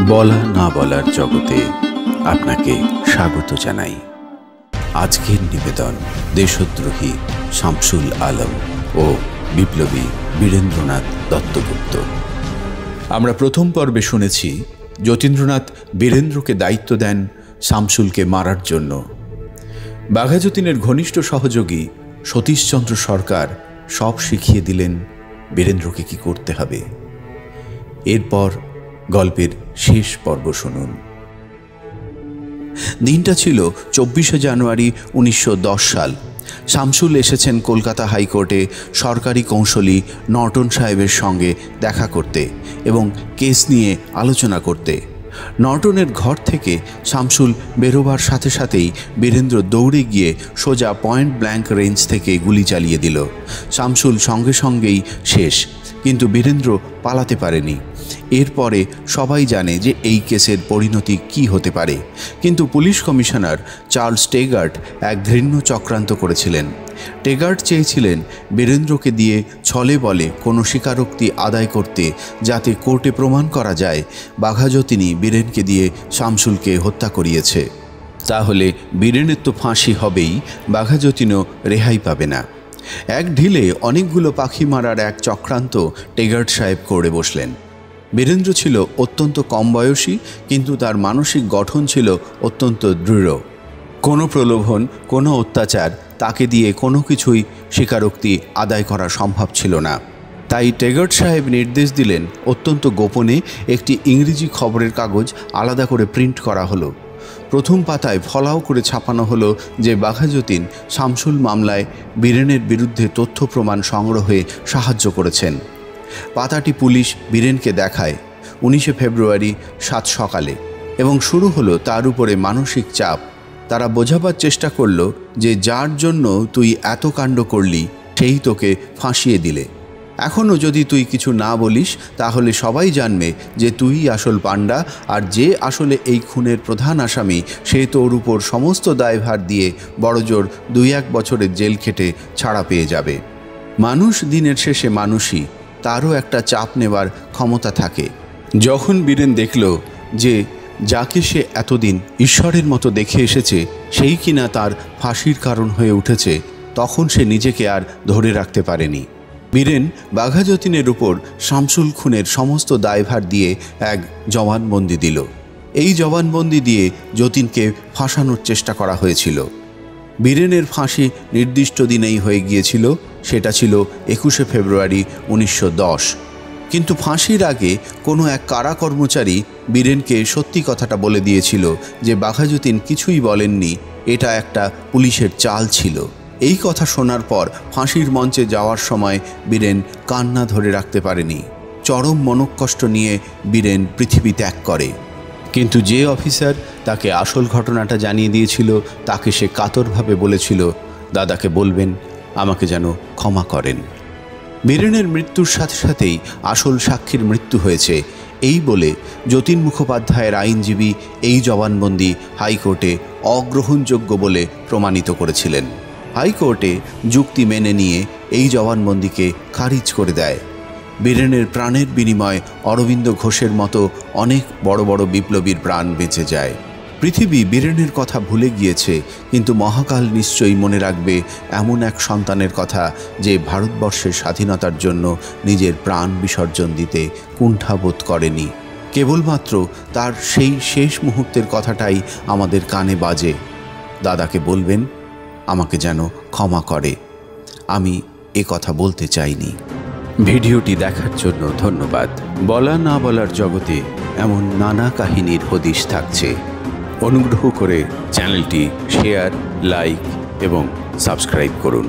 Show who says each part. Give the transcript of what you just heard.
Speaker 1: বলা না বলার জগতে আপনাকে স্বাগত জানাই। আজকের নিবেদন দেশদ্রোহী শামসুল আলম ও বিপ্লবী বীরেন্দ্রনাথ দত্তগুপ্ত। আমরা প্রথম পর্বে শুনেছি যতীন্দ্রনাথ বীরেন্দ্রকে দায়িত্ব দেন শামসুলকে মারার জন্য। বাঘাযতীনের ঘনিষ্ঠ সহযোগী সতীশচন্দ্র সরকার সব শিখিয়ে দিলেন বীরেন্দ্রকে কি করতে হবে। এরপর গল্পের শেষ পর্ব শুনুন। দিনটা ছিল 24শে জানুয়ারি 1910 সাল। শামসুল এসেছেন কলকাতা হাইকোর্টে সরকারি কৌঁসুলি নর্টন সাহেবের সঙ্গে দেখা করতে এবং কেস নিয়ে আলোচনা করতে। নর্টনের ঘর থেকে শামসুল বেরোবার সাথে সাথেই বীরেন্দ্র দৌড়ে গিয়ে সোজা পয়েন্ট ব্ল্যাঙ্ক রেঞ্জ থেকে গুলি চালিয়ে দিল। শামসুল সঙ্গে সঙ্গেই শেষ, কিন্তু বীরেন্দ্র পালাতে পারেনি। এরপরে সবাই জানে যে এই কেসের পরিণতি কি হতে পারে, কিন্তু পুলিশ কমিশনার চার্লস টেগার্ট এক ঘৃণ্য চক্রান্ত করেছিলেন। টেগার্ট চেয়েছিলেন বীরেন্দ্রকে দিয়ে ছলে বলে কোনো স্বীকারোক্তি আদায় করতে, যাতে কোর্টে প্রমাণ করা যায় বাঘাযতীনই বীরেনকে দিয়ে শামসুলকে হত্যা করিয়েছে। তাহলে বীরেনের তো ফাঁসি হবেই, বাঘাযতীনও রেহাই পাবে না। এক ঢিলে অনেকগুলো পাখি মারার এক চক্রান্ত টেগার্ট সাহেব করে বসলেন। বীরেন্দ্র ছিল অত্যন্ত কম বয়সী, কিন্তু তার মানসিক গঠন ছিল অত্যন্ত দৃঢ়। কোনো প্রলোভন, কোনো অত্যাচার তাকে দিয়ে কোনো কিছুই স্বীকারোক্তি আদায় করা সম্ভব ছিল না। তাই টেগার্ট সাহেব নির্দেশ দিলেন অত্যন্ত গোপনে একটি ইংরেজি খবরের কাগজ আলাদা করে প্রিন্ট করা হলো। প্রথম পাতায় ফলাও করে ছাপানো হলো যে বাঘাযতীন শামসুল মামলায় বীরেনের বিরুদ্ধে তথ্য প্রমাণ সংগ্রহে সাহায্য করেছেন। পাতাটি পুলিশ বীরেনকে দেখায় 19শে ফেব্রুয়ারি 7 সকালে, এবং শুরু হলো তার উপরে মানসিক চাপ। তারা বোঝাবার চেষ্টা করল যে যার জন্য তুই এত কাণ্ড করলি সেই তোকে ফাঁসিয়ে দিলে। এখনও যদি তুই কিছু না বলিস তাহলে সবাই জানবে যে তুই আসল পাণ্ডা, আর যে আসলে এই খুনের প্রধান আসামি সে তোর উপর সমস্ত দায়ভার দিয়ে বড়জোর 2-1 বছরের জেল খেটে ছাড়া পেয়ে যাবে। মানুষ দিনের শেষে মানুষই, তারও একটা চাপ নেবার ক্ষমতা থাকে। যখন বীরেন দেখল যে যাকে সে এতদিন ঈশ্বরের মতো দেখে এসেছে সেই কিনা তার ফাঁসির কারণ হয়ে উঠেছে, তখন সে নিজেকে আর ধরে রাখতে পারেনি। বীরেন বাঘাযতীনের উপর শামসুল খুনের সমস্ত দায়ভার দিয়ে এক জবানবন্দি দিল। এই জবানবন্দি দিয়ে যতীনকে ফাঁসানোর চেষ্টা করা হয়েছিল। বীরেনের ফাঁসি নির্দিষ্ট দিনেই হয়ে গিয়েছিল, সেটা ছিল 21শে ফেব্রুয়ারি 1910। কিন্তু ফাঁসির আগে কোনো এক কারা কর্মচারী বীরেনকে সত্যি কথাটা বলে দিয়েছিল যে বাঘাযতীন কিছুই বলেননি, এটা একটা পুলিশের চাল ছিল। এই কথা শোনার পর ফাঁসির মঞ্চে যাওয়ার সময় বীরেন কান্না ধরে রাখতে পারেনি। চরম মনোকষ্ট নিয়ে বীরেন পৃথিবী ত্যাগ করে। কিন্তু যে অফিসার তাকে আসল ঘটনাটা জানিয়ে দিয়েছিল তাকে সে কাতরভাবে বলেছিল, দাদাকে বলবেন আমাকে যেন ক্ষমা করেন। বীরেনের মৃত্যুর সাথে সাথেই আসল সাক্ষীর মৃত্যু হয়েছে এই বলে যতীন মুখোপাধ্যায়ের আইনজীবী এই জবানবন্দি হাইকোর্টে অগ্রহণযোগ্য বলে প্রমাণিত করেছিলেন। হাইকোর্টে যুক্তি মেনে নিয়ে এই জবানবন্দিকে খারিজ করে দেয়। বীরেনের প্রাণের বিনিময়ে অরবিন্দ ঘোষের মতো অনেক বড় বড় বিপ্লবীর প্রাণ বেঁচে যায়। পৃথিবী বীরেনের কথা ভুলে গিয়েছে, কিন্তু মহাকাল নিশ্চয়ই মনে রাখবে এমন এক সন্তানের কথা যে ভারতবর্ষের স্বাধীনতার জন্য নিজের প্রাণ বিসর্জন দিতে কুণ্ঠাবোধ করেনি। কেবলমাত্র তার সেই শেষ মুহূর্তের কথাটাই আমাদের কানে বাজে, দাদাকে বলবেন আমাকে যেন ক্ষমা করে। আমি এ কথা বলতে চাইনি। ভিডিওটি দেখার জন্য ধন্যবাদ। বলা না বলার জগতে এমন নানা কাহিনীর হদিশ থাকছে। অনুগ্রহ করে চ্যানেলটি শেয়ার, লাইক এবং সাবস্ক্রাইব করুন।